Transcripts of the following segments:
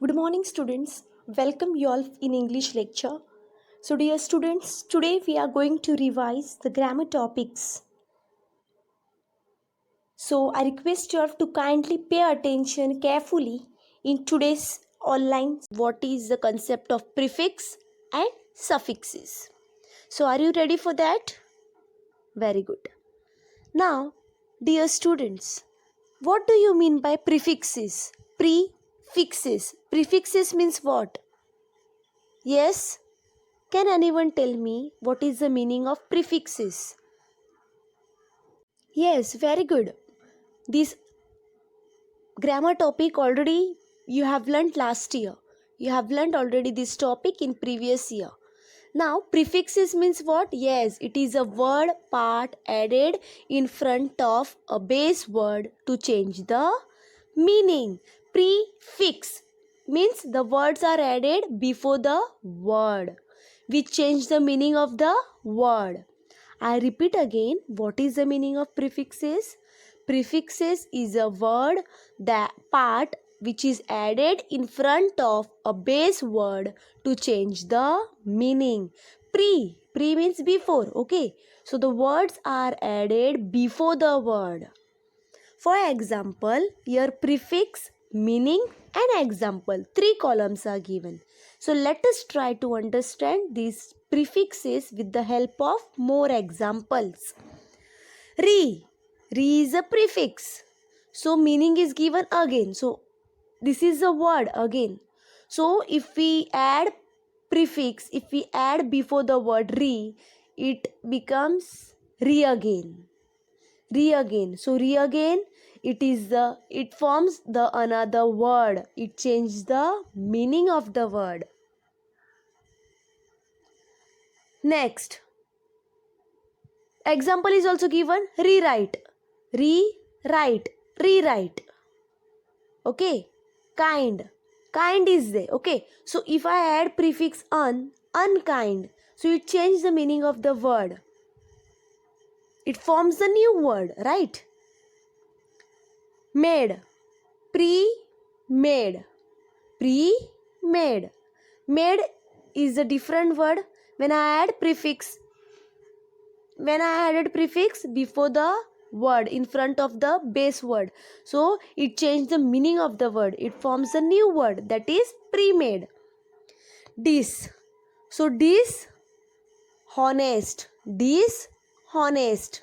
Good morning, students. Welcome you all in English lecture. So, dear students, today we are going to revise the grammar topics. So, I request you all to kindly pay attention carefully in today's online. What is the concept of prefix and suffixes? So, are you ready for that? Very good. Now, dear students, what do you mean by prefixes? Prefixes. Prefixes means what? Yes. Can anyone tell me what is the meaning of prefixes? Yes, very good. This grammar topic already you have learnt last year. You have learnt already this topic in previous year. Now, prefixes means what? Yes, it is a word part added in front of a base word to change the meaning. Prefix means the words are added before the word, which change the meaning of the word. I repeat again, what is the meaning of prefixes? Prefixes is a word that part which is added in front of a base word to change the meaning. Pre means before, okay? So the words are added before the word. For example, here prefix, meaning and example. 3 columns are given. So let us try to understand these prefixes with the help of more examples. Re. Re is a prefix. So meaning is given again. So this is a word again. So if we add prefix, if we add before the word re, it becomes re again. Re again. So re again, it forms the another word. It changes the meaning of the word. Next, example is also given, rewrite. Rewrite. Rewrite. Okay. Kind. Kind is there. Okay. So if I add prefix unkind, so it changes the meaning of the word. It forms the new word, right? Made. Pre-made. Pre-made. Made is a different word. When I add prefix, when I added prefix before the word in front of the base word, so it changed the meaning of the word. It forms a new word, that is pre-made. Dis. So dishonest. Dishonest.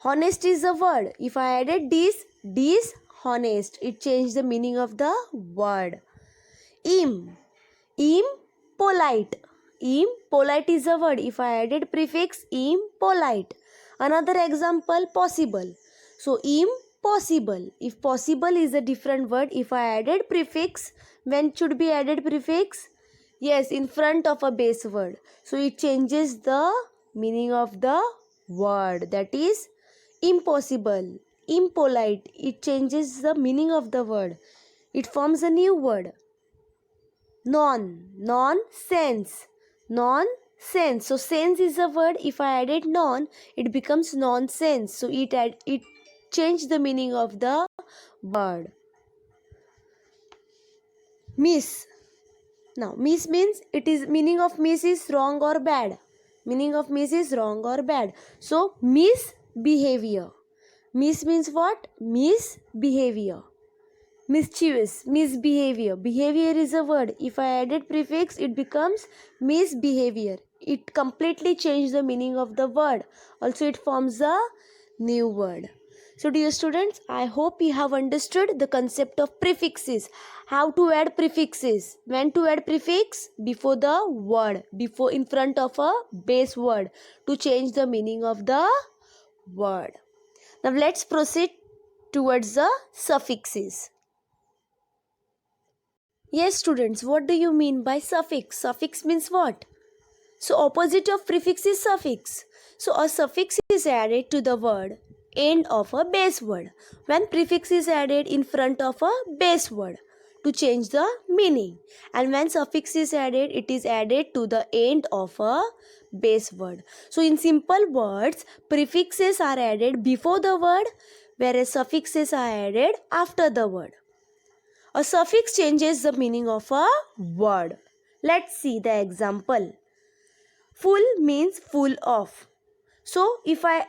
Honest is a word. If I added dishonest, it changed the meaning of the word. Impolite. Impolite is a word. If I added prefix impolite. Another example, possible. So impossible. If possible is a different word, if I added prefix, when should be added prefix? Yes, in front of a base word. So it changes the meaning of the word. That is impossible. Impolite. It changes the meaning of the word. It forms a new word. Nonsense. Nonsense. So sense is a word. If I added non, it becomes nonsense. So it changed the meaning of the word. Miss. Now miss means it is meaning of miss is wrong or bad. Meaning of miss is wrong or bad. So misbehavior. Miss means what? Misbehavior. Mischievous, misbehavior. Behavior is a word. If I added prefix, it becomes misbehavior. It completely changed the meaning of the word. Also, it forms a new word. So, dear students, I hope you have understood the concept of prefixes. How to add prefixes. When to add prefix? Before the word. Before in front of a base word. To change the meaning of the word. Now, let's proceed towards the suffixes. Yes, students, what do you mean by suffix? Suffix means what? So, opposite of prefix is suffix. So, a suffix is added to the word end of a base word. When prefix is added in front of a base word to change the meaning. And when suffix is added, it is added to the end of a base word. So, in simple words, prefixes are added before the word, whereas suffixes are added after the word. A suffix changes the meaning of a word. Let's see the example. Full means full of. So if I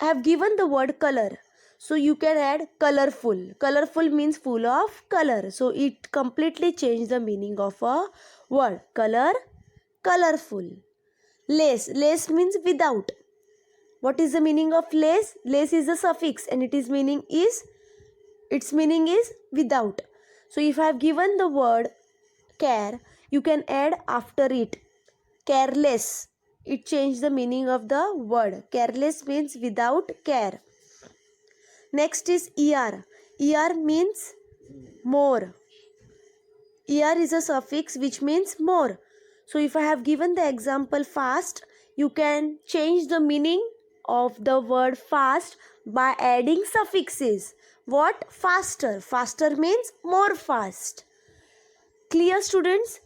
have given the word color, so you can add colorful. Colorful means full of color. So it completely changed the meaning of a word. Color, colorful. Less. Less means without. What is the meaning of less? Less is a suffix and its meaning is without. So if I have given the word care, you can add after it careless. It changed the meaning of the word. Careless means without care. Next is er. Er means more. Er is a suffix which means more. So if I have given the example fast, you can change the meaning of the word fast by adding suffixes. What? Faster. Faster means more fast. Clear, students?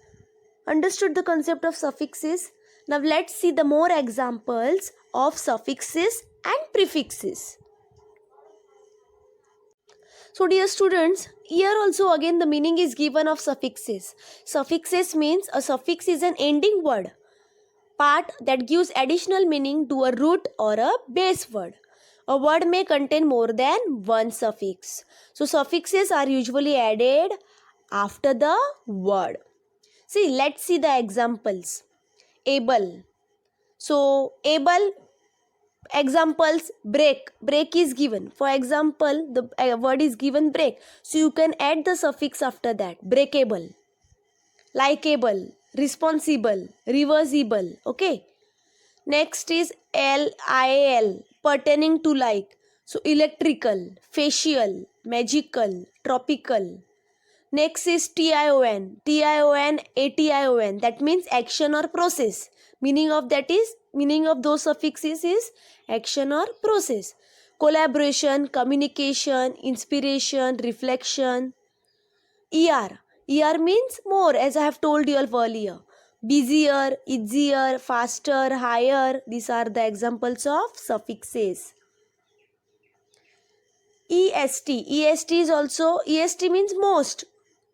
Understood the concept of suffixes? Now let's see the more examples of suffixes and prefixes. So dear students, here also again the meaning is given of suffixes. Suffixes means a suffix is an ending word, part that gives additional meaning to a root or a base word. A word may contain more than one suffix. So suffixes are usually added after the word. See, let's see the examples. Able. So able, examples, break. Break is given. For example, the word is given break. So you can add the suffix after that. Breakable, likable, responsible, reversible. Okay. Next is LIL, pertaining to like. So electrical, facial, magical, tropical. Next is TION, ATION. That means action or process. Meaning of those suffixes is action or process. Collaboration, communication, inspiration, reflection. ER means more, as I have told you earlier. Busier, easier, faster, higher. These are the examples of suffixes. EST means most.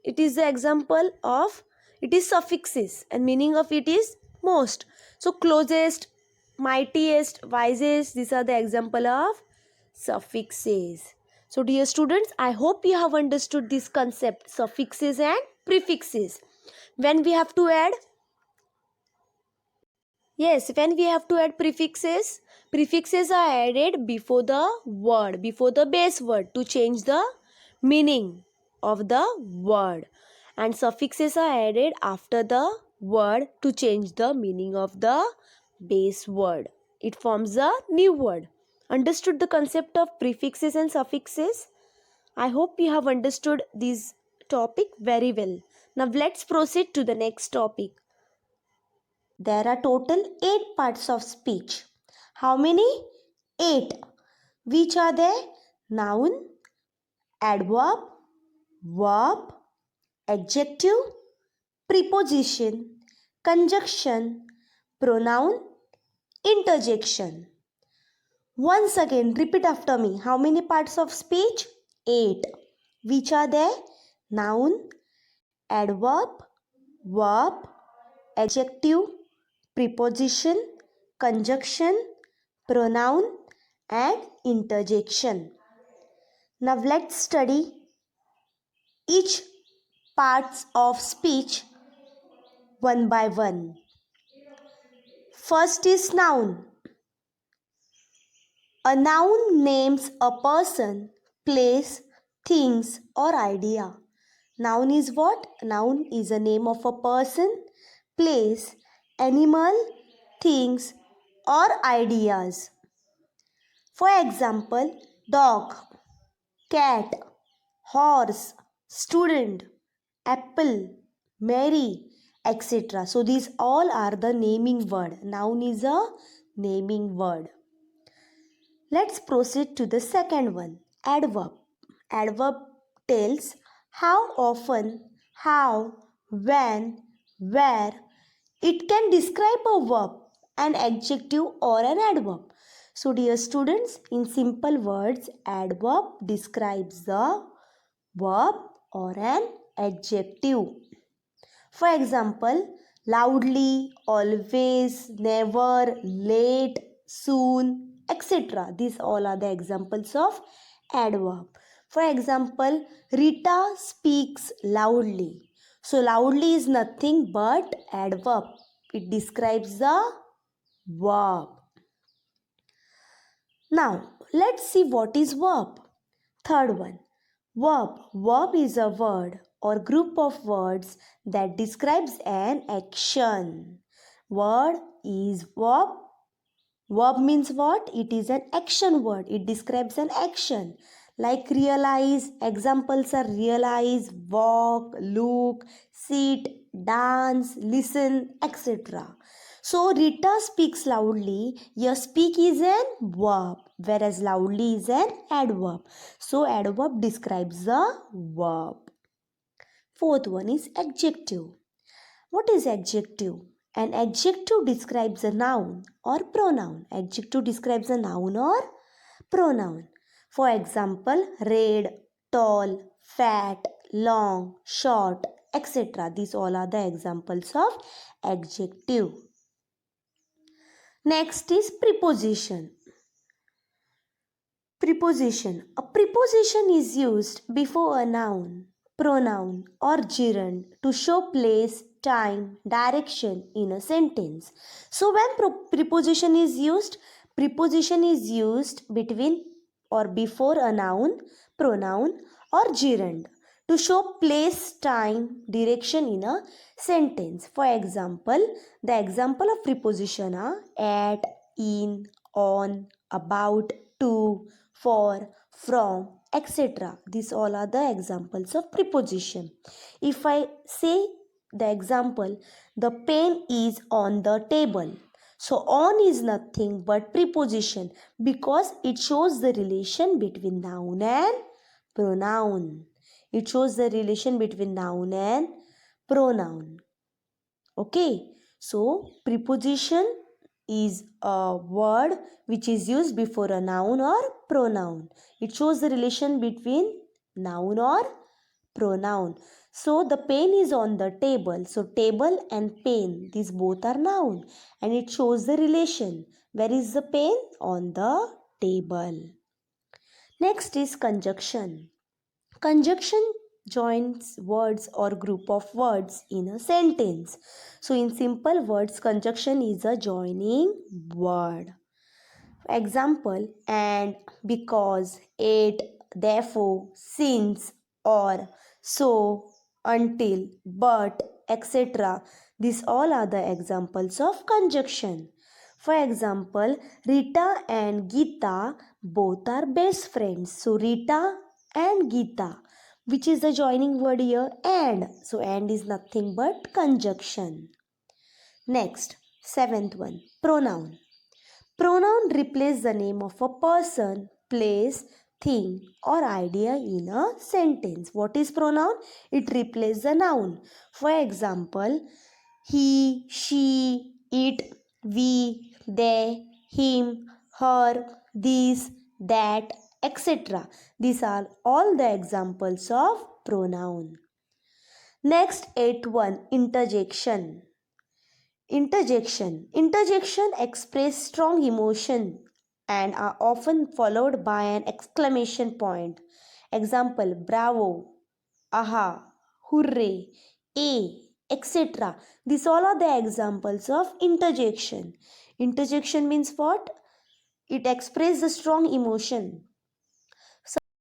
It is the example of, it is suffixes and meaning of it is most. So closest, mightiest, wisest, these are the example of suffixes. So dear students, I hope you have understood this concept, suffixes and prefixes. When we have to add prefixes, prefixes are added before the word, before the base word to change the meaning of the word, and suffixes are added after the word to change the meaning of the base word. It forms a new word. Understood the concept of prefixes and suffixes? I hope you have understood this topic very well. Now let's proceed to the next topic. There are total 8 parts of speech. How many? 8. Which are they? Noun, adverb, verb, adjective, preposition, conjunction, pronoun, interjection. Once again, repeat after me. How many parts of speech? 8. Which are they? Noun, adverb, verb, adjective, preposition, conjunction, pronoun and interjection. Now let's study each parts of speech one by one. First is noun. A noun names a person, place, things or idea. Noun is what? Noun is a name of a person, place, animal, things or ideas. For example, dog, cat, horse, student, apple, Mary, etc. So these all are the naming word. Noun is a naming word. Let's proceed to the second one, adverb. Adverb tells how often, how, when, where. It can describe a verb, an adjective or an adverb. So dear students, in simple words, adverb describes the verb, or an adjective. For example, loudly, always, never, late, soon, etc. These all are the examples of adverb. For example, Rita speaks loudly. So loudly is nothing but adverb. It describes the verb. Now, let's see what is verb. Third one, verb. Verb is a word or group of words that describes an action. Word is verb. Verb means what? It is an action word. It describes an action. Like realize, examples are realize, walk, look, sit, dance, listen, etc. So Rita speaks loudly. Here speak is an verb, whereas loudly is an adverb. So adverb describes the verb. Fourth one is adjective. What is adjective? An adjective describes a noun or pronoun. Adjective describes a noun or pronoun. For example, red, tall, fat, long, short, etc. These all are the examples of adjective. Next is preposition. Preposition. A preposition is used before a noun, pronoun or gerund to show place, time, direction in a sentence. So when preposition is used between or before a noun, pronoun or gerund to show place, time, direction in a sentence. For example, the example of preposition are at, in, on, about, to, for, from, etc. These all are the examples of preposition. If I say the example, the pen is on the table. So on is nothing but preposition because it shows the relation between noun and pronoun. It shows the relation between noun and pronoun. Okay, so preposition is a word which is used before a noun or pronoun. It shows the relation between noun or pronoun. So the pen is on the table. So table and pen, these both are noun and it shows the relation. Where is the pen? On the table. Next is conjunction. Conjunction joins words or group of words in a sentence. So in simple words, conjunction is a joining word. Example, and, because, it, therefore, since, or, so, until, but, etc. These all are the examples of conjunction. For example, Rita and Geeta both are best friends. So Rita and Geeta. Which is the joining word here? And. So and is nothing but conjunction. Next, seventh one, pronoun. Pronoun replace the name of a person, place, thing or idea in a sentence. What is pronoun? It replaces the noun. For example, he, she, it, we, they, him, her, this, that, etc. These are all the examples of pronoun. Next, 8.1, interjection. Interjection express strong emotion and are often followed by an exclamation point. Example, bravo, aha, hooray, etc. These all are the examples of interjection. Interjection means what? It expresses a strong emotion.